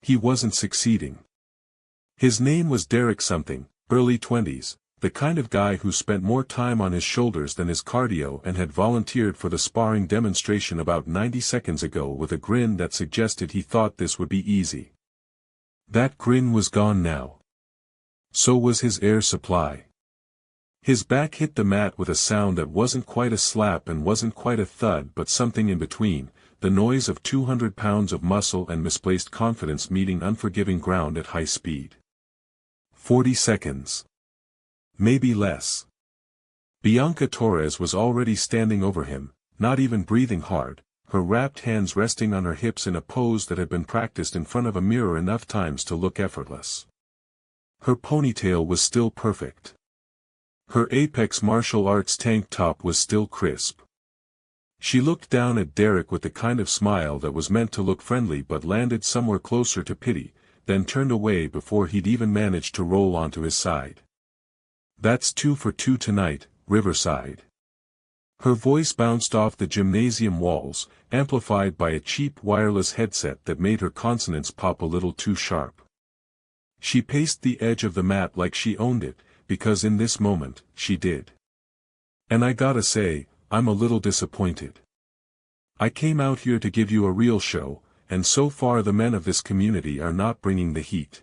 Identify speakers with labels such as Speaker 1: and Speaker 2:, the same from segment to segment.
Speaker 1: He wasn't succeeding. His name was Derek something, early 20s, the kind of guy who spent more time on his shoulders than his cardio and had volunteered for the sparring demonstration about 90 seconds ago with a grin that suggested he thought this would be easy. That grin was gone now. So was his air supply. His back hit the mat with a sound that wasn't quite a slap and wasn't quite a thud but something in between, the noise of 200 pounds of muscle and misplaced confidence meeting unforgiving ground at high speed. 40 seconds. Maybe less. Bianca Torres was already standing over him, not even breathing hard, her wrapped hands resting on her hips in a pose that had been practiced in front of a mirror enough times to look effortless. Her ponytail was still perfect. Her Apex martial arts tank top was still crisp. She looked down at Derek with the kind of smile that was meant to look friendly but landed somewhere closer to pity, then turned away before he'd even managed to roll onto his side. "That's 2 for 2 tonight, Riverside." Her voice bounced off the gymnasium walls, amplified by a cheap wireless headset that made her consonants pop a little too sharp. She paced the edge of the mat like she owned it, because in this moment, she did. "And I gotta say, I'm a little disappointed. I came out here to give you a real show, and so far the men of this community are not bringing the heat.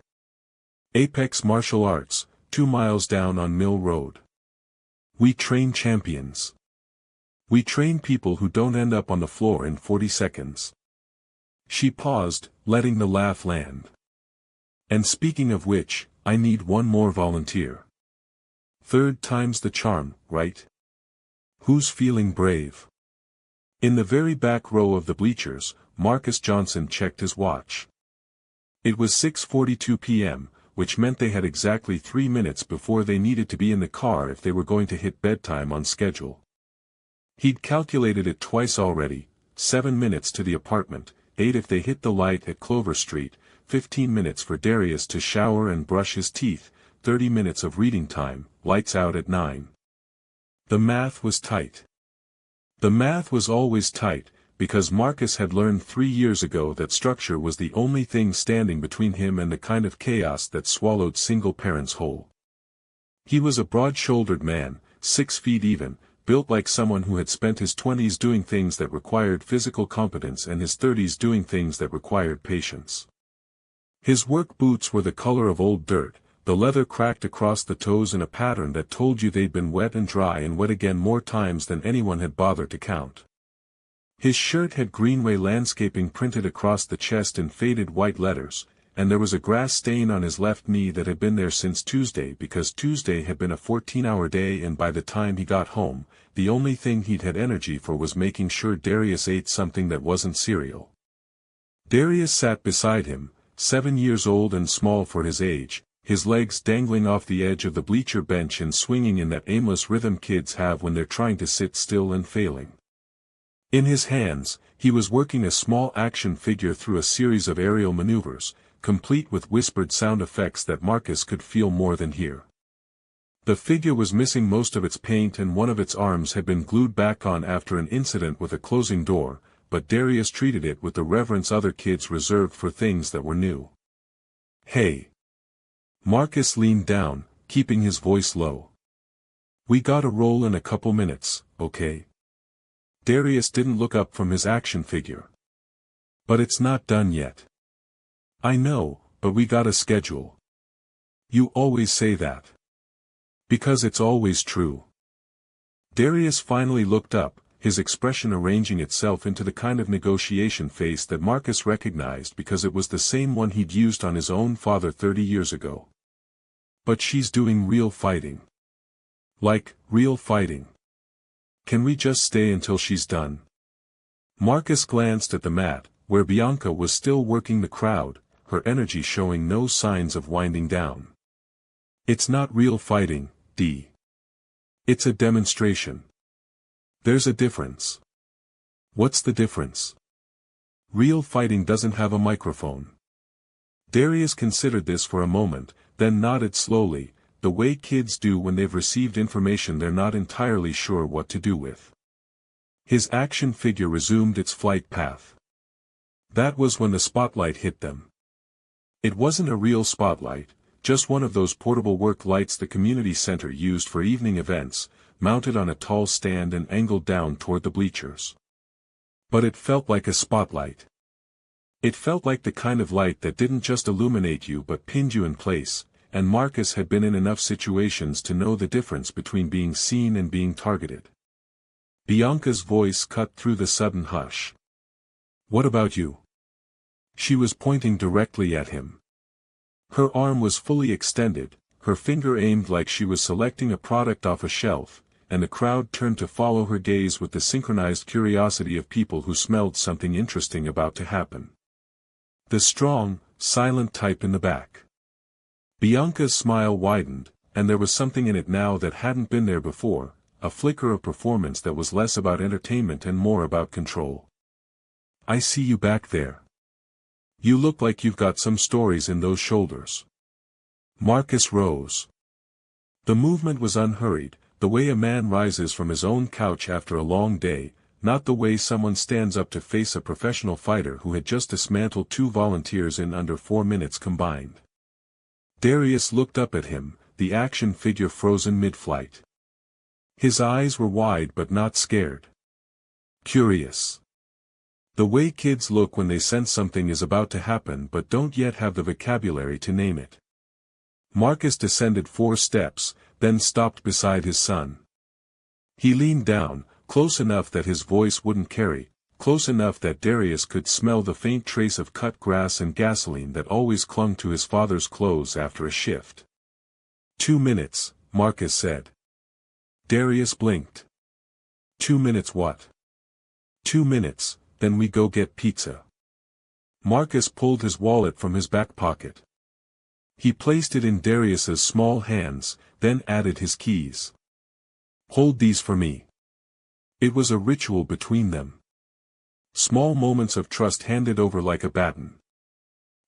Speaker 1: Apex Martial Arts, 2 miles down on Mill Road. We train champions. We train people who don't end up on the floor in 40 seconds. She paused, letting the laugh land. "And speaking of which, I need one more volunteer. 3rd time's the charm, right? Who's feeling brave?" In the very back row of the bleachers, Marcus Johnson checked his watch. It was 6:42 p.m., which meant they had exactly 3 minutes before they needed to be in the car if they were going to hit bedtime on schedule. He'd calculated it twice already, 7 minutes to the apartment, 8 if they hit the light at Clover Street, 15 minutes for Darius to shower and brush his teeth, 30 minutes of reading time, lights out at 9. The math was tight. The math was always tight, because Marcus had learned 3 years ago that structure was the only thing standing between him and the kind of chaos that swallowed single parents whole. He was a broad-shouldered man, 6 feet even, built like someone who had spent his 20s doing things that required physical competence and his 30s doing things that required patience. His work boots were the color of old dirt, the leather cracked across the toes in a pattern that told you they'd been wet and dry and wet again more times than anyone had bothered to count. His shirt had Greenway landscaping printed across the chest in faded white letters, and there was a grass stain on his left knee that had been there since Tuesday because Tuesday had been a 14-hour day and by the time he got home, the only thing he'd had energy for was making sure Darius ate something that wasn't cereal. Darius sat beside him, 7 years old and small for his age, his legs dangling off the edge of the bleacher bench and swinging in that aimless rhythm kids have when they're trying to sit still and failing. In his hands, he was working a small action figure through a series of aerial maneuvers, complete with whispered sound effects that Marcus could feel more than hear. The figure was missing most of its paint and one of its arms had been glued back on after an incident with a closing door, but Darius treated it with the reverence other kids reserved for things that were new. "Hey." Marcus leaned down, keeping his voice low. "We gotta roll in a couple minutes, okay?" Darius didn't look up from his action figure. "But it's not done yet." "I know, but we got a schedule." "You always say that." "Because it's always true." Darius finally looked up, his expression arranging itself into the kind of negotiation face that Marcus recognized because it was the same one he'd used on his own father 30 years ago. "But she's doing real fighting." "Like, real fighting. Can we just stay until she's done?" Marcus glanced at the mat, where Bianca was still working the crowd, her energy showing no signs of winding down. "It's not real fighting, D. It's a demonstration. There's a difference." "What's the difference?" "Real fighting doesn't have a microphone." Darius considered this for a moment, then nodded slowly, the way kids do when they've received information they're not entirely sure what to do with. His action figure resumed its flight path. That was when the spotlight hit them. It wasn't a real spotlight, just one of those portable work lights the community center used for evening events, mounted on a tall stand and angled down toward the bleachers. But it felt like a spotlight. It felt like the kind of light that didn't just illuminate you but pinned you in place, and Marcus had been in enough situations to know the difference between being seen and being targeted. Bianca's voice cut through the sudden hush. "What about you?" She was pointing directly at him. Her arm was fully extended, her finger aimed like she was selecting a product off a shelf, and the crowd turned to follow her gaze with the synchronized curiosity of people who smelled something interesting about to happen. The strong, silent type in the back. Bianca's smile widened, and there was something in it now that hadn't been there before, a flicker of performance that was less about entertainment and more about control. "I see you back there. You look like you've got some stories in those shoulders." Marcus rose. The movement was unhurried, the way a man rises from his own couch after a long day, not the way someone stands up to face a professional fighter who had just dismantled 2 volunteers in under 4 minutes combined. Darius looked up at him, the action figure frozen mid-flight. His eyes were wide but not scared. Curious. The way kids look when they sense something is about to happen but don't yet have the vocabulary to name it. Marcus descended 4 steps, then stopped beside his son. He leaned down, close enough that his voice wouldn't carry, close enough that Darius could smell the faint trace of cut grass and gasoline that always clung to his father's clothes after a shift. 2 minutes, Marcus said. Darius blinked. 2 minutes what? 2 minutes, then we go get pizza. Marcus pulled his wallet from his back pocket. He placed it in Darius's small hands, then added his keys. "Hold these for me." It was a ritual between them. Small moments of trust handed over like a baton.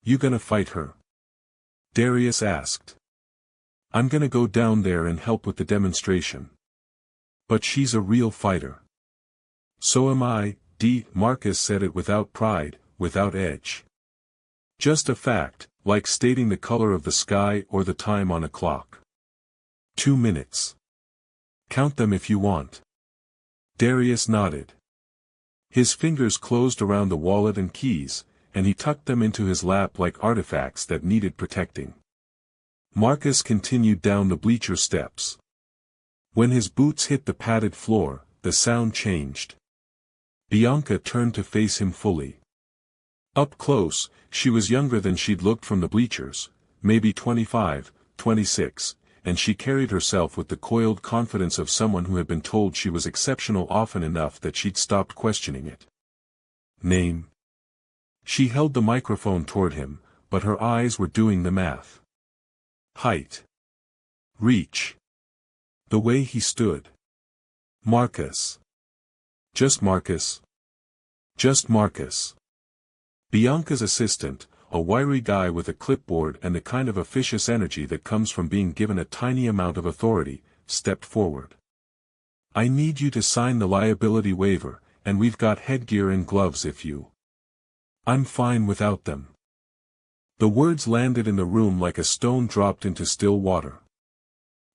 Speaker 1: "You gonna fight her?" Darius asked. "I'm gonna go down there and help with the demonstration. But she's a real fighter." "So am I, Marcus said it without pride, without edge. Just a fact, like stating the color of the sky or the time on a clock. 2 minutes. Count them if you want." Darius nodded. His fingers closed around the wallet and keys, and he tucked them into his lap like artifacts that needed protecting. Marcus continued down the bleacher steps. When his boots hit the padded floor, the sound changed. Bianca turned to face him fully. Up close, she was younger than she'd looked from the bleachers, maybe 25, 26, and she carried herself with the coiled confidence of someone who had been told she was exceptional often enough that she'd stopped questioning it. "Name?" She held the microphone toward him, but her eyes were doing the math. "Height. Reach." The way he stood. "Marcus." "Just Marcus." "Just Marcus." Bianca's assistant, a wiry guy with a clipboard and the kind of officious energy that comes from being given a tiny amount of authority, stepped forward. "I need you to sign the liability waiver, and we've got headgear and gloves if you." "I'm fine without them." The words landed in the room like a stone dropped into still water.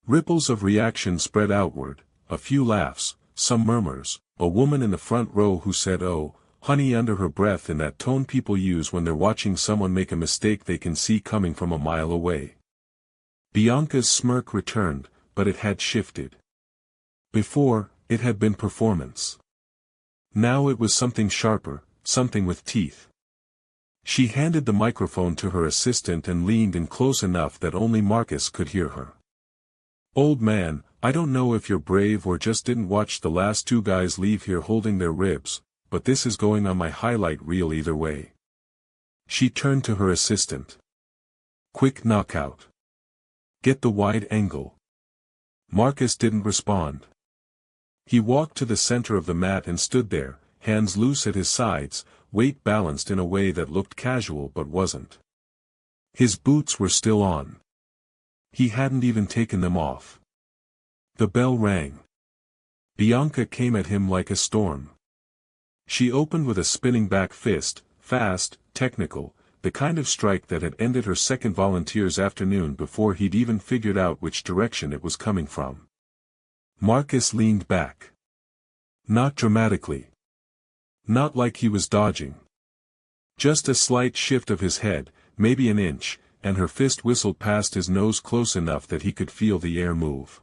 Speaker 1: Ripples of reaction spread outward, a few laughs, some murmurs, a woman in the front row who said "oh, honey" under her breath in that tone people use when they're watching someone make a mistake they can see coming from a mile away. Bianca's smirk returned, but it had shifted. Before, it had been performance. Now it was something sharper, something with teeth. She handed the microphone to her assistant and leaned in close enough that only Marcus could hear her. "Old man, I don't know if you're brave or just didn't watch the last 2 guys leave here holding their ribs, but this is going on my highlight reel either way." She turned to her assistant. "Quick knockout. Get the wide angle." Marcus didn't respond. He walked to the center of the mat and stood there, hands loose at his sides, weight balanced in a way that looked casual but wasn't. His boots were still on. He hadn't even taken them off. The bell rang. Bianca came at him like a storm. She opened with a spinning back fist, fast, technical, the kind of strike that had ended her second volunteer's afternoon before he'd even figured out which direction it was coming from. Marcus leaned back. Not dramatically. Not like he was dodging. Just a slight shift of his head, maybe an inch, and her fist whistled past his nose close enough that he could feel the air move.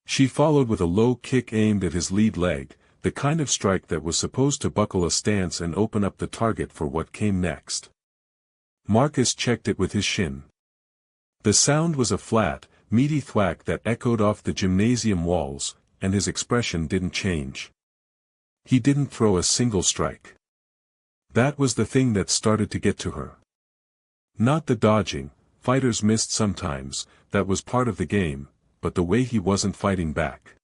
Speaker 1: She followed with a low kick aimed at his lead leg, the kind of strike that was supposed to buckle a stance and open up the target for what came next. Marcus checked it with his shin. The sound was a flat, meaty thwack that echoed off the gymnasium walls, and his expression didn't change. He didn't throw a single strike. That was the thing that started to get to her. Not the dodging, fighters missed sometimes, that was part of the game, but the way he wasn't fighting back.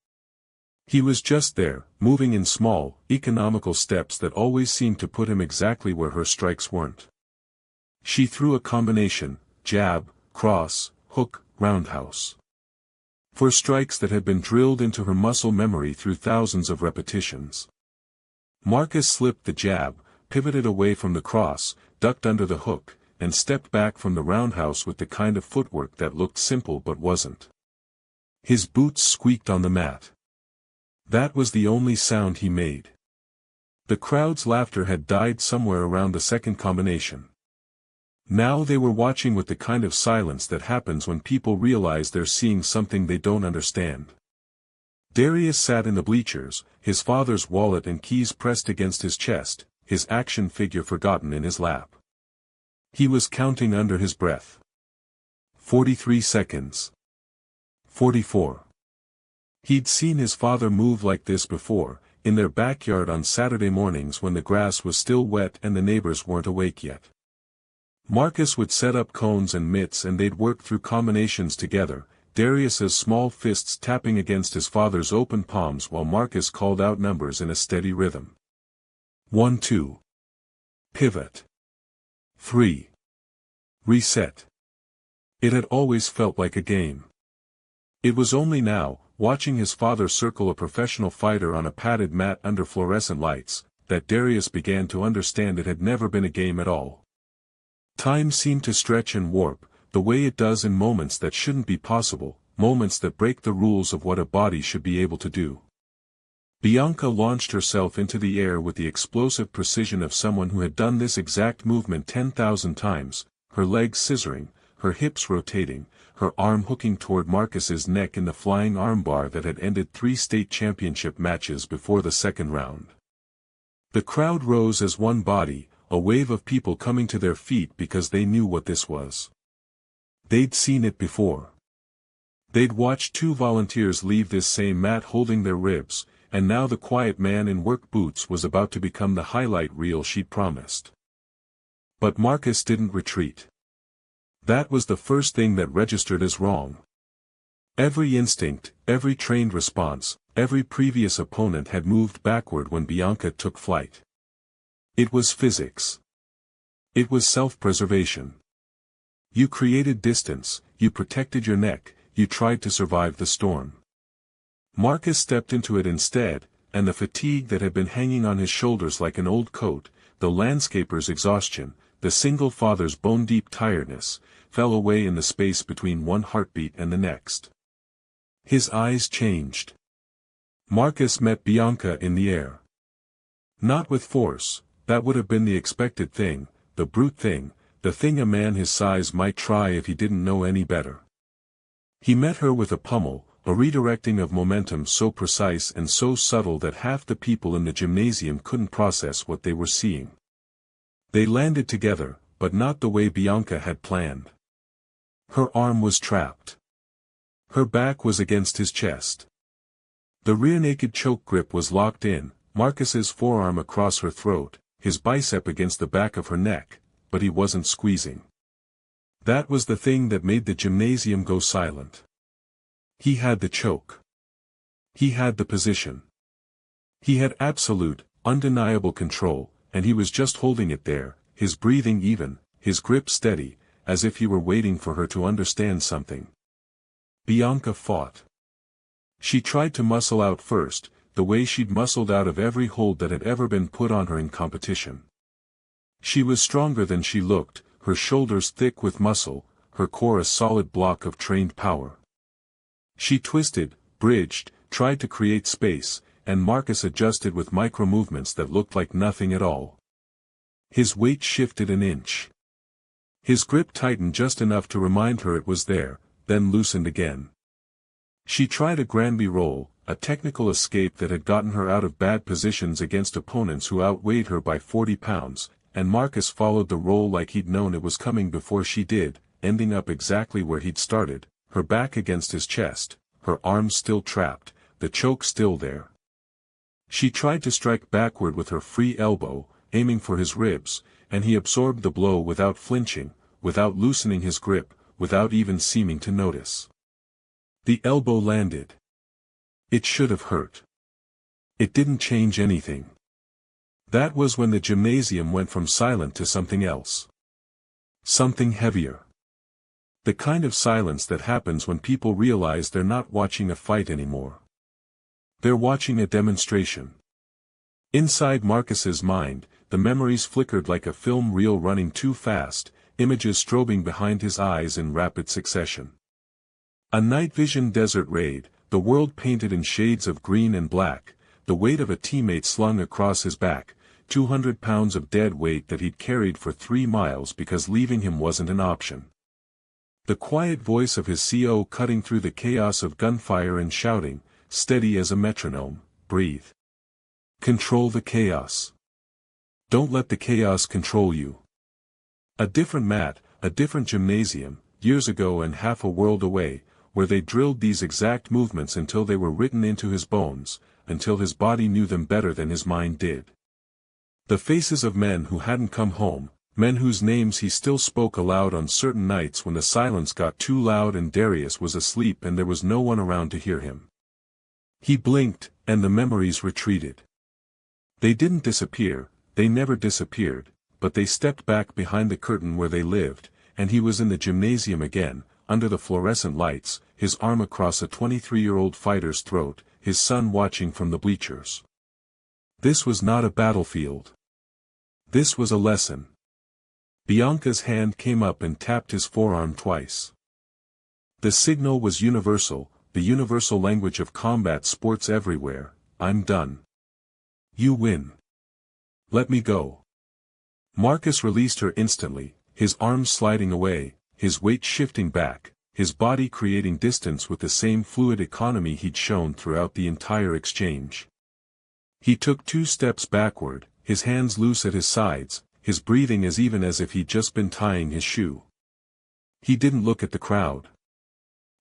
Speaker 1: He was just there, moving in small, economical steps that always seemed to put him exactly where her strikes weren't. She threw a combination, jab, cross, hook, roundhouse. For strikes that had been drilled into her muscle memory through thousands of repetitions. Marcus slipped the jab, pivoted away from the cross, ducked under the hook, and stepped back from the roundhouse with the kind of footwork that looked simple but wasn't. His boots squeaked on the mat. That was the only sound he made. The crowd's laughter had died somewhere around the second combination. Now they were watching with the kind of silence that happens when people realize they're seeing something they don't understand. Darius sat in the bleachers, his father's wallet and keys pressed against his chest, his action figure forgotten in his lap. He was counting under his breath. 43 seconds. 44. He'd seen his father move like this before, in their backyard on Saturday mornings when the grass was still wet and the neighbors weren't awake yet. Marcus would set up cones and mitts and they'd work through combinations together, Darius's small fists tapping against his father's open palms while Marcus called out numbers in a steady rhythm. 1-2. Pivot. 3. Reset. It had always felt like a game. It was only now, watching his father circle a professional fighter on a padded mat under fluorescent lights, that Darius began to understand it had never been a game at all. Time seemed to stretch and warp, the way it does in moments that shouldn't be possible, moments that break the rules of what a body should be able to do. Bianca launched herself into the air with the explosive precision of someone who had done this exact movement 10,000 times, her legs scissoring, her hips rotating, her arm hooking toward Marcus's neck in the flying armbar that had ended 3 state championship matches before the second round. The crowd rose as one body, a wave of people coming to their feet because they knew what this was. They'd seen it before. They'd watched 2 volunteers leave this same mat holding their ribs, and now the quiet man in work boots was about to become the highlight reel she'd promised. But Marcus didn't retreat. That was the first thing that registered as wrong. Every instinct, every trained response, every previous opponent had moved backward when Bianca took flight. It was physics. It was self-preservation. You created distance, you protected your neck, you tried to survive the storm. Marcus stepped into it instead, and the fatigue that had been hanging on his shoulders like an old coat, the landscaper's exhaustion, the single father's bone-deep tiredness, fell away in the space between one heartbeat and the next. His eyes changed. Marcus met Bianca in the air. Not with force, that would have been the expected thing, the brute thing, the thing a man his size might try if he didn't know any better. He met her with a pummel, a redirecting of momentum so precise and so subtle that half the people in the gymnasium couldn't process what they were seeing. They landed together, but not the way Bianca had planned. Her arm was trapped. Her back was against his chest. The rear-naked choke grip was locked in, Marcus's forearm across her throat, his bicep against the back of her neck, but he wasn't squeezing. That was the thing that made the gymnasium go silent. He had the choke. He had the position. He had absolute, undeniable control, and he was just holding it there, his breathing even, his grip steady, as if he were waiting for her to understand something. Bianca fought. She tried to muscle out first, the way she'd muscled out of every hold that had ever been put on her in competition. She was stronger than she looked, her shoulders thick with muscle, her core a solid block of trained power. She twisted, bridged, tried to create space, and Marcus adjusted with micro-movements that looked like nothing at all. His weight shifted an inch. His grip tightened just enough to remind her it was there, then loosened again. She tried a Granby roll, a technical escape that had gotten her out of bad positions against opponents who outweighed her by 40 pounds, and Marcus followed the roll like he'd known it was coming before she did, ending up exactly where he'd started, her back against his chest, her arms still trapped, the choke still there. She tried to strike backward with her free elbow, aiming for his ribs, and he absorbed the blow without flinching, without loosening his grip, without even seeming to notice. The elbow landed. It should have hurt. It didn't change anything. That was when the gymnasium went from silent to something else. Something heavier. The kind of silence that happens when people realize they're not watching a fight anymore. They're watching a demonstration. Inside Marcus's mind, the memories flickered like a film reel running too fast, images strobing behind his eyes in rapid succession. A night vision desert raid, the world painted in shades of green and black, the weight of a teammate slung across his back, 200 pounds of dead weight that he'd carried for 3 miles because leaving him wasn't an option. The quiet voice of his CO cutting through the chaos of gunfire and shouting, steady as a metronome, breathe. Control the chaos. Don't let the chaos control you. A different mat, a different gymnasium, years ago and half a world away, where they drilled these exact movements until they were written into his bones, until his body knew them better than his mind did. The faces of men who hadn't come home, men whose names he still spoke aloud on certain nights when the silence got too loud and Darius was asleep and there was no one around to hear him. He blinked, and the memories retreated. They didn't disappear, they never disappeared, but they stepped back behind the curtain where they lived, and he was in the gymnasium again, under the fluorescent lights, his arm across a 23-year-old fighter's throat, his son watching from the bleachers. This was not a battlefield. This was a lesson. Bianca's hand came up and tapped his forearm twice. The signal was universal, the universal language of combat sports everywhere. I'm done. You win. Let me go. Marcus released her instantly, his arms sliding away, his weight shifting back, his body creating distance with the same fluid economy he'd shown throughout the entire exchange. He took 2 steps backward, his hands loose at his sides, his breathing as even as if he'd just been tying his shoe. He didn't look at the crowd.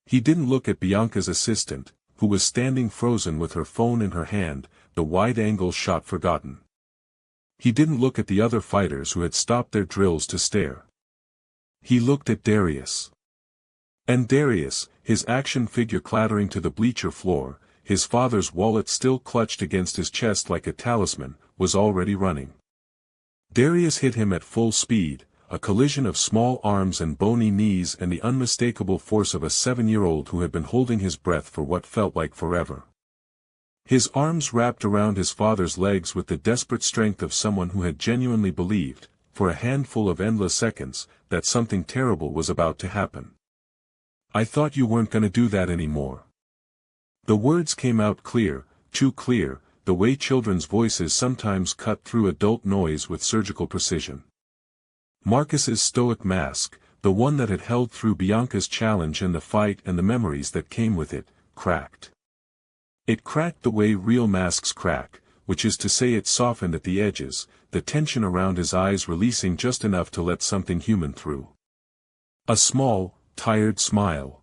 Speaker 1: He didn't look at Bianca's assistant, who was standing frozen with her phone in her hand, the wide-angle shot forgotten. He didn't look at the other fighters who had stopped their drills to stare. He looked at Darius. And Darius, his action figure clattering to the bleacher floor, his father's wallet still clutched against his chest like a talisman, was already running. Darius hit him at full speed, a collision of small arms and bony knees and the unmistakable force of a 7-year-old who had been holding his breath for what felt like forever. His arms wrapped around his father's legs with the desperate strength of someone who had genuinely believed, for a handful of endless seconds, that something terrible was about to happen. I thought you weren't gonna do that anymore. The words came out clear, too clear, the way children's voices sometimes cut through adult noise with surgical precision. Marcus's stoic mask, the one that had held through Bianca's challenge and the fight and the memories that came with it, cracked. It cracked the way real masks crack, which is to say it softened at the edges, the tension around his eyes releasing just enough to let something human through. A small, tired smile.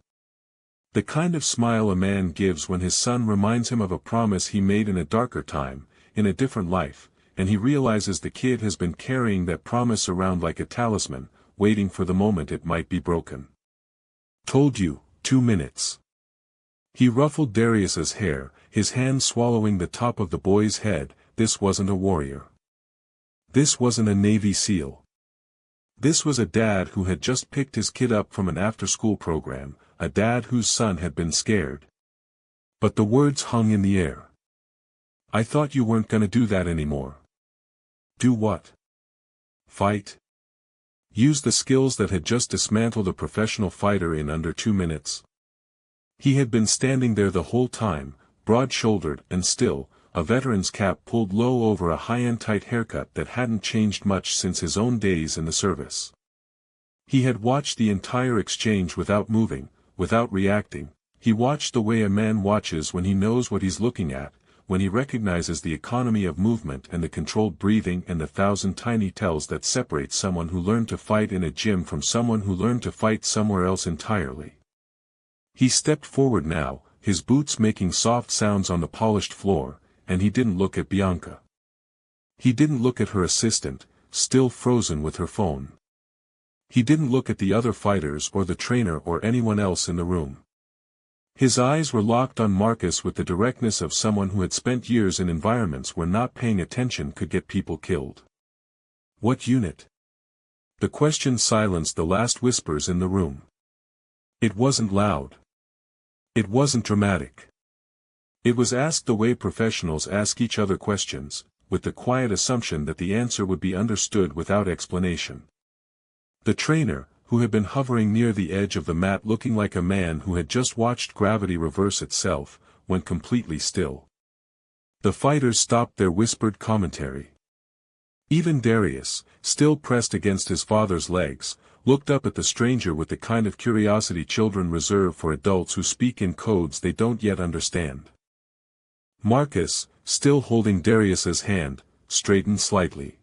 Speaker 1: The kind of smile a man gives when his son reminds him of a promise he made in a darker time, in a different life, and he realizes the kid has been carrying that promise around like a talisman, waiting for the moment it might be broken. Told you, 2 minutes. He ruffled Darius's hair, his hand swallowing the top of the boy's head. This wasn't a warrior. This wasn't a Navy SEAL. This was a dad who had just picked his kid up from an after-school program, a dad whose son had been scared. But the words hung in the air. I thought you weren't gonna do that anymore. Do what? Fight? Use the skills that had just dismantled a professional fighter in under 2 minutes. He had been standing there the whole time, broad-shouldered and still, a veteran's cap pulled low over a high-end tight haircut that hadn't changed much since his own days in the service. He had watched the entire exchange without moving, without reacting. He watched the way a man watches when he knows what he's looking at, when he recognizes the economy of movement and the controlled breathing and the 1,000 tiny tells that separate someone who learned to fight in a gym from someone who learned to fight somewhere else entirely. He stepped forward now, his boots making soft sounds on the polished floor, and he didn't look at Bianca. He didn't look at her assistant, still frozen with her phone. He didn't look at the other fighters or the trainer or anyone else in the room. His eyes were locked on Marcus with the directness of someone who had spent years in environments where not paying attention could get people killed. What unit? The question silenced the last whispers in the room. It wasn't loud. It wasn't dramatic. It was asked the way professionals ask each other questions, with the quiet assumption that the answer would be understood without explanation. The trainer, who had been hovering near the edge of the mat looking like a man who had just watched gravity reverse itself, went completely still. The fighters stopped their whispered commentary. Even Darius, still pressed against his father's legs, looked up at the stranger with the kind of curiosity children reserve for adults who speak in codes they don't yet understand. Marcus, still holding Darius's hand, straightened slightly.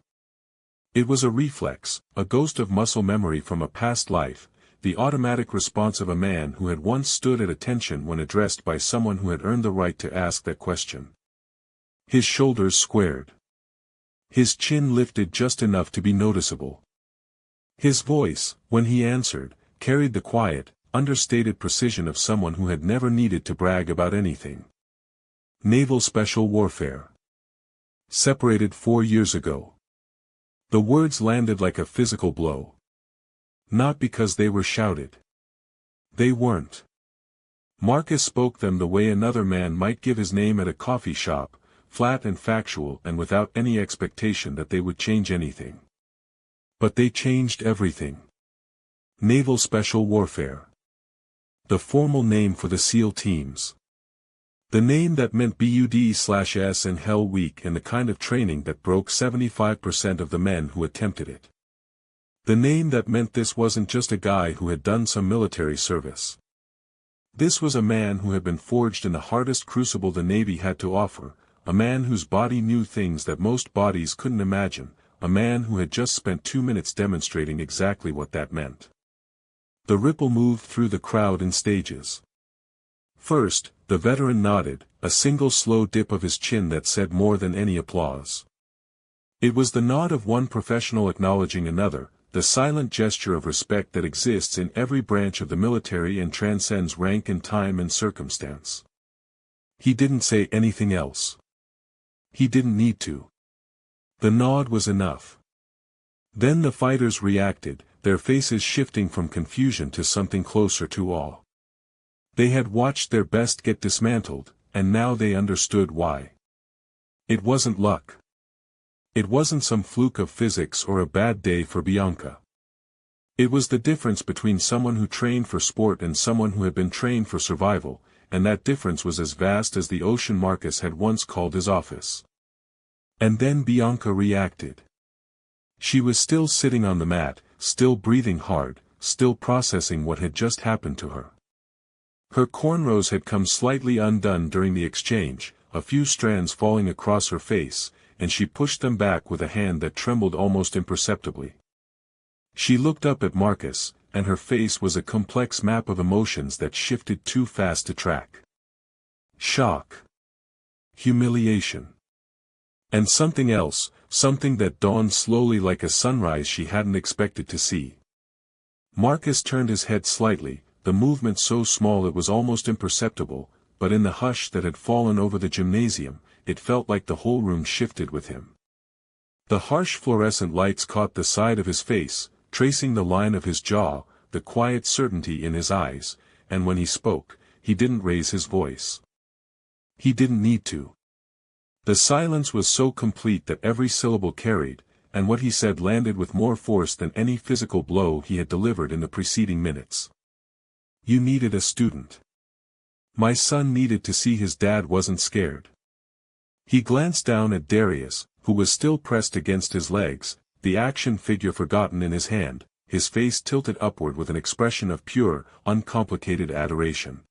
Speaker 1: It was a reflex, a ghost of muscle memory from a past life, the automatic response of a man who had once stood at attention when addressed by someone who had earned the right to ask that question. His shoulders squared. His chin lifted just enough to be noticeable. His voice, when he answered, carried the quiet, understated precision of someone who had never needed to brag about anything. Naval Special Warfare. Separated 4 years ago. The words landed like a physical blow. Not because they were shouted. They weren't. Marcus spoke them the way another man might give his name at a coffee shop, flat and factual and without any expectation that they would change anything. But they changed everything. Naval Special Warfare. The formal name for the SEAL teams. The name that meant BUD/S and Hell Week and the kind of training that broke 75% of the men who attempted it. The name that meant this wasn't just a guy who had done some military service. This was a man who had been forged in the hardest crucible the Navy had to offer, a man whose body knew things that most bodies couldn't imagine, a man who had just spent 2 minutes demonstrating exactly what that meant. The ripple moved through the crowd in stages. First, the veteran nodded, a single slow dip of his chin that said more than any applause. It was the nod of one professional acknowledging another, the silent gesture of respect that exists in every branch of the military and transcends rank and time and circumstance. He didn't say anything else. He didn't need to. The nod was enough. Then the fighters reacted, their faces shifting from confusion to something closer to awe. They had watched their best get dismantled, and now they understood why. It wasn't luck. It wasn't some fluke of physics or a bad day for Bianca. It was the difference between someone who trained for sport and someone who had been trained for survival, and that difference was as vast as the ocean Marcus had once called his office. And then Bianca reacted. She was still sitting on the mat, still breathing hard, still processing what had just happened to her. Her cornrows had come slightly undone during the exchange, a few strands falling across her face, and she pushed them back with a hand that trembled almost imperceptibly. She looked up at Marcus, and her face was a complex map of emotions that shifted too fast to track. Shock. Humiliation. And something else, something that dawned slowly like a sunrise she hadn't expected to see. Marcus turned his head slightly, the movement so small it was almost imperceptible, but in the hush that had fallen over the gymnasium, it felt like the whole room shifted with him. The harsh fluorescent lights caught the side of his face, tracing the line of his jaw, the quiet certainty in his eyes, and when he spoke, he didn't raise his voice. He didn't need to. The silence was so complete that every syllable carried, and what he said landed with more force than any physical blow he had delivered in the preceding minutes. "You needed a student. My son needed to see his dad wasn't scared." He glanced down at Darius, who was still pressed against his legs, the action figure forgotten in his hand, his face tilted upward with an expression of pure, uncomplicated adoration.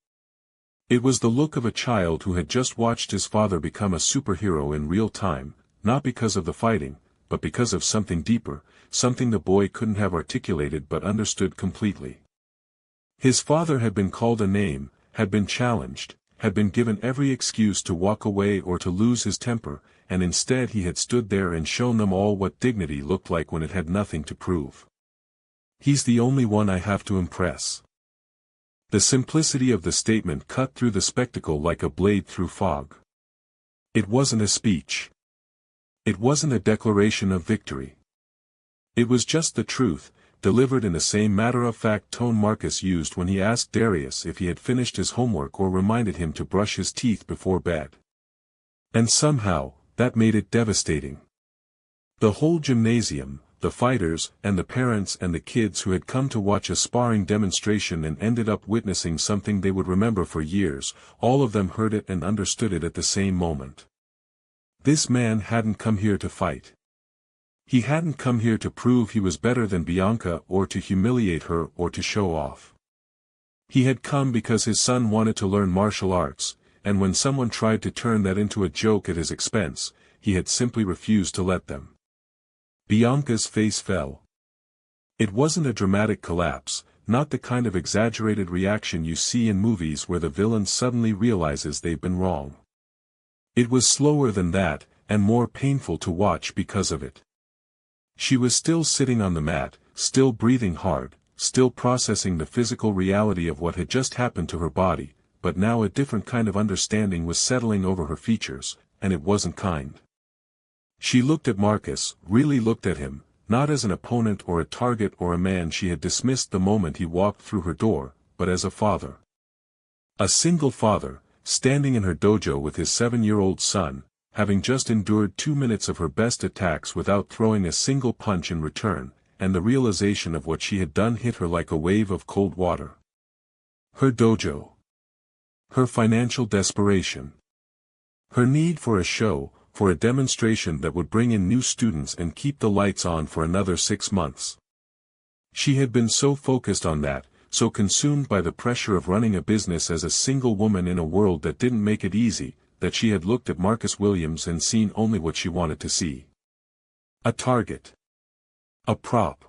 Speaker 1: It was the look of a child who had just watched his father become a superhero in real time, not because of the fighting, but because of something deeper, something the boy couldn't have articulated but understood completely. His father had been called a name, had been challenged, had been given every excuse to walk away or to lose his temper, and instead he had stood there and shown them all what dignity looked like when it had nothing to prove. "He's the only one I have to impress." The simplicity of the statement cut through the spectacle like a blade through fog. It wasn't a speech. It wasn't a declaration of victory. It was just the truth, delivered in the same matter-of-fact tone Marcus used when he asked Darius if he had finished his homework or reminded him to brush his teeth before bed. And somehow, that made it devastating. The whole gymnasium, the fighters and the parents and the kids who had come to watch a sparring demonstration and ended up witnessing something they would remember for years, all of them heard it and understood it at the same moment. This man hadn't come here to fight. He hadn't come here to prove he was better than Bianca or to humiliate her or to show off. He had come because his son wanted to learn martial arts, and when someone tried to turn that into a joke at his expense, he had simply refused to let them. Bianca's face fell. It wasn't a dramatic collapse, not the kind of exaggerated reaction you see in movies where the villain suddenly realizes they've been wrong. It was slower than that, and more painful to watch because of it. She was still sitting on the mat, still breathing hard, still processing the physical reality of what had just happened to her body, but now a different kind of understanding was settling over her features, and it wasn't kind. She looked at Marcus, really looked at him, not as an opponent or a target or a man she had dismissed the moment he walked through her door, but as a father. A single father, standing in her dojo with his 7-year-old son, having just endured 2 minutes of her best attacks without throwing a single punch in return, and the realization of what she had done hit her like a wave of cold water. Her dojo. Her financial desperation. Her need for a show, for a demonstration that would bring in new students and keep the lights on for another 6 months. She had been so focused on that, so consumed by the pressure of running a business as a single woman in a world that didn't make it easy, that she had looked at Marcus Williams and seen only what she wanted to see. A target. A prop.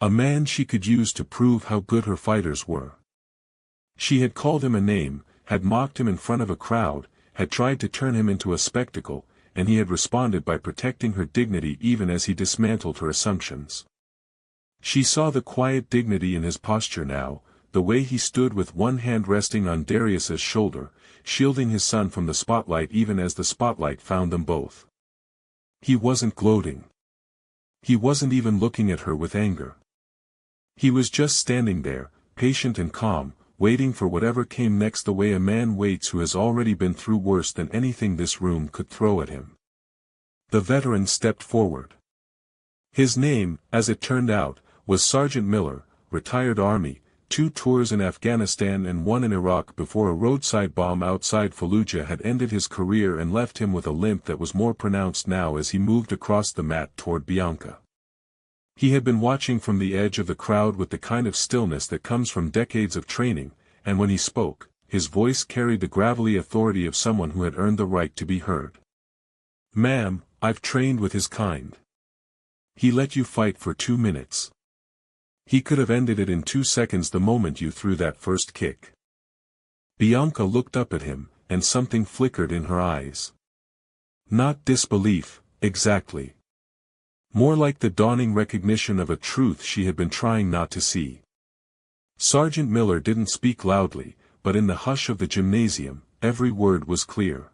Speaker 1: A man she could use to prove how good her fighters were. She had called him a name, had mocked him in front of a crowd, had tried to turn him into a spectacle, and he had responded by protecting her dignity even as he dismantled her assumptions. She saw the quiet dignity in his posture now, the way he stood with one hand resting on Darius's shoulder, shielding his son from the spotlight even as the spotlight found them both. He wasn't gloating. He wasn't even looking at her with anger. He was just standing there, patient and calm, waiting for whatever came next the way a man waits who has already been through worse than anything this room could throw at him. The veteran stepped forward. His name, as it turned out, was Sergeant Miller, retired Army, 2 tours in Afghanistan and 1 in Iraq before a roadside bomb outside Fallujah had ended his career and left him with a limp that was more pronounced now as he moved across the mat toward Bianca. He had been watching from the edge of the crowd with the kind of stillness that comes from decades of training, and when he spoke, his voice carried the gravelly authority of someone who had earned the right to be heard. "Ma'am, I've trained with his kind. He let you fight for 2 minutes. He could have ended it in 2 seconds the moment you threw that first kick." Bianca looked up at him, and something flickered in her eyes. Not disbelief, exactly. More like the dawning recognition of a truth she had been trying not to see. Sergeant Miller didn't speak loudly, but in the hush of the gymnasium, every word was clear.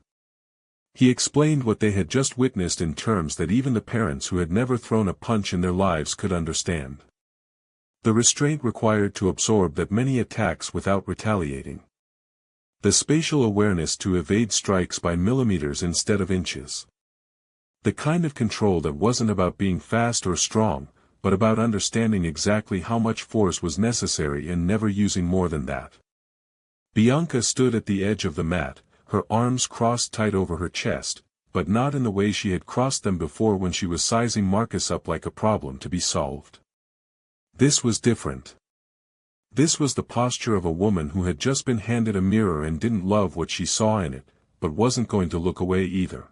Speaker 1: He explained what they had just witnessed in terms that even the parents who had never thrown a punch in their lives could understand. The restraint required to absorb that many attacks without retaliating. The spatial awareness to evade strikes by millimeters instead of inches. The kind of control that wasn't about being fast or strong, but about understanding exactly how much force was necessary and never using more than that. Bianca stood at the edge of the mat, her arms crossed tight over her chest, but not in the way she had crossed them before when she was sizing Marcus up like a problem to be solved. This was different. This was the posture of a woman who had just been handed a mirror and didn't love what she saw in it, but wasn't going to look away either.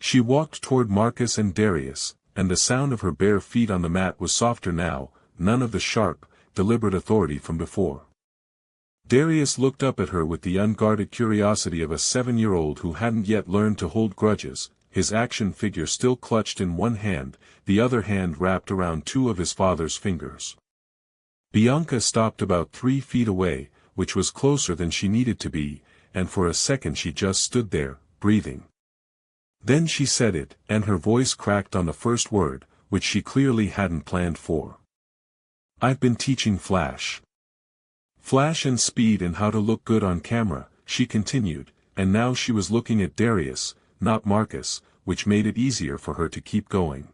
Speaker 1: She walked toward Marcus and Darius, and the sound of her bare feet on the mat was softer now, none of the sharp, deliberate authority from before. Darius looked up at her with the unguarded curiosity of a 7-year-old who hadn't yet learned to hold grudges, his action figure still clutched in one hand, the other hand wrapped around 2 of his father's fingers. Bianca stopped about 3 feet away, which was closer than she needed to be, and for a second she just stood there, breathing. Then she said it, and her voice cracked on the first word, which she clearly hadn't planned for. "I've been teaching Flash. Flash and speed and how to look good on camera," she continued, and now she was looking at Darius, not Marcus, which made it easier for her to keep going.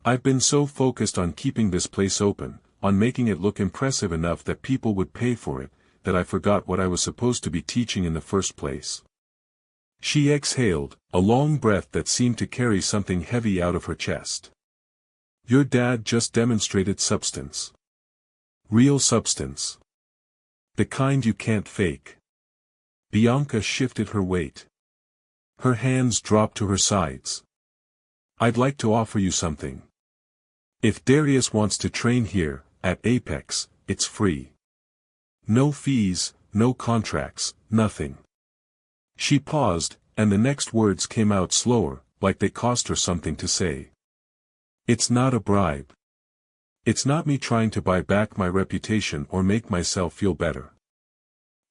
Speaker 1: "I've been so focused on keeping this place open, on making it look impressive enough that people would pay for it, that I forgot what I was supposed to be teaching in the first place." She exhaled, a long breath that seemed to carry something heavy out of her chest. "Your dad just demonstrated substance. Real substance. The kind you can't fake." Bianca shifted her weight. Her hands dropped to her sides. "I'd like to offer you something. If Darius wants to train here, at Apex, it's free. No fees, no contracts, nothing." She paused, and the next words came out slower, like they cost her something to say. "It's not a bribe. It's not me trying to buy back my reputation or make myself feel better.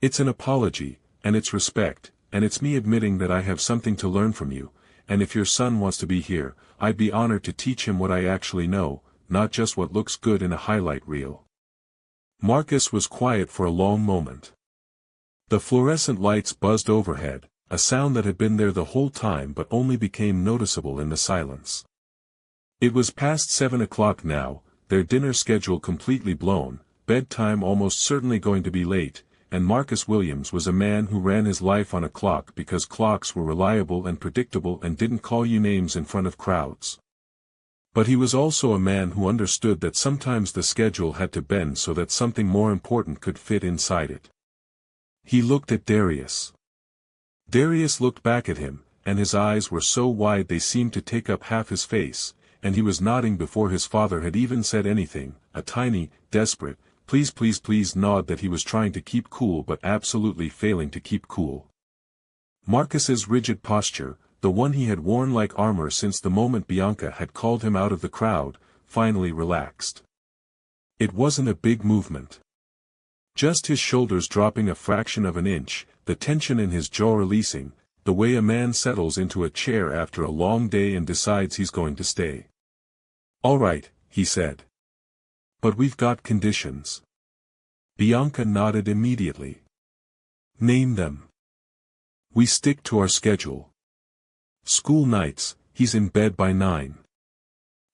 Speaker 1: It's an apology, and it's respect, and it's me admitting that I have something to learn from you, and if your son wants to be here, I'd be honored to teach him what I actually know, not just what looks good in a highlight reel." Marcus was quiet for a long moment. The fluorescent lights buzzed overhead, a sound that had been there the whole time but only became noticeable in the silence. It was past 7 o'clock now, their dinner schedule completely blown, bedtime almost certainly going to be late, and Marcus Williams was a man who ran his life on a clock because clocks were reliable and predictable and didn't call you names in front of crowds. But he was also a man who understood that sometimes the schedule had to bend so that something more important could fit inside it. He looked at Darius. Darius looked back at him, and his eyes were so wide they seemed to take up half his face, and he was nodding before his father had even said anything, a tiny, desperate, please please please nod that he was trying to keep cool but absolutely failing to keep cool. Marcus's rigid posture, the one he had worn like armor since the moment Bianca had called him out of the crowd, finally relaxed. It wasn't a big movement. Just his shoulders dropping a fraction of an inch, the tension in his jaw releasing, the way a man settles into a chair after a long day and decides he's going to stay. "All right," he said. "But we've got conditions." Bianca nodded immediately. "Name them." "We stick to our schedule. School nights, he's in bed by 9.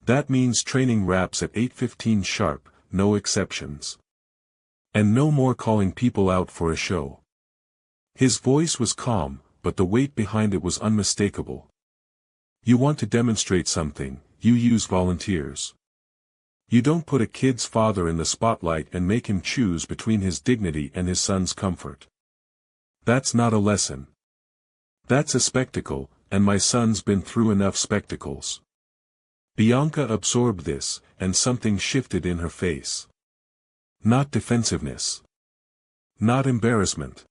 Speaker 1: That means training wraps at 8:15 sharp, no exceptions. And no more calling people out for a show." His voice was calm, but the weight behind it was unmistakable. "You want to demonstrate something, you use volunteers. You don't put a kid's father in the spotlight and make him choose between his dignity and his son's comfort. That's not a lesson. That's a spectacle, and my son's been through enough spectacles." Bianca absorbed this, and something shifted in her face. Not defensiveness. Not embarrassment.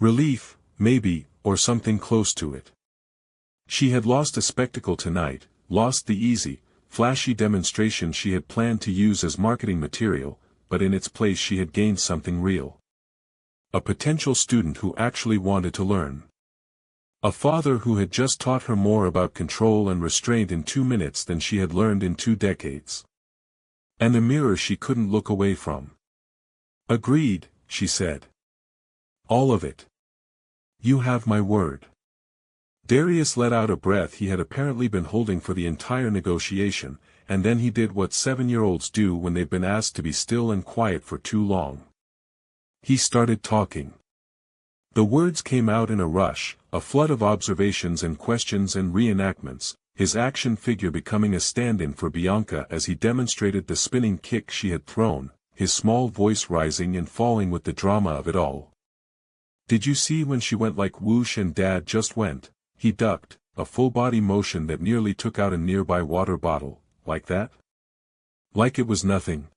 Speaker 1: Relief, maybe, or something close to it. She had lost a spectacle tonight, lost the easy, flashy demonstration she had planned to use as marketing material, but in its place she had gained something real. A potential student who actually wanted to learn. A father who had just taught her more about control and restraint in 2 minutes than she had learned in 2 decades. And a mirror she couldn't look away from. "Agreed," she said. "All of it. You have my word." Darius let out a breath he had apparently been holding for the entire negotiation, and then he did what 7-year-olds do when they've been asked to be still and quiet for too long. He started talking. The words came out in a rush, a flood of observations and questions and reenactments, his action figure becoming a stand-in for Bianca as he demonstrated the spinning kick she had thrown, his small voice rising and falling with the drama of it all. "Did you see when she went like whoosh and Dad just went?" He ducked, a full-body motion that nearly took out a nearby water bottle, like that? Like it was nothing.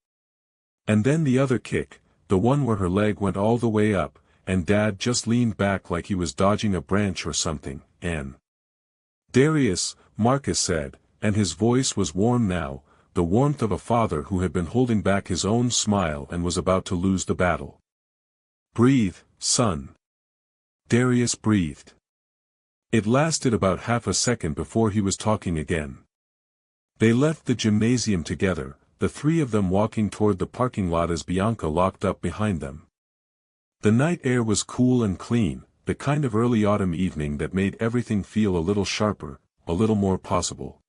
Speaker 1: And then the other kick, the one where her leg went all the way up, and Dad just leaned back like he was dodging a branch or something, and "Darius," Marcus said, and his voice was warm now, the warmth of a father who had been holding back his own smile and was about to lose the battle. "Breathe, son." Darius breathed. It lasted about half a second before he was talking again. They left the gymnasium together, the three of them walking toward the parking lot as Bianca locked up behind them. The night air was cool and clean, the kind of early autumn evening that made everything feel a little sharper, a little more possible.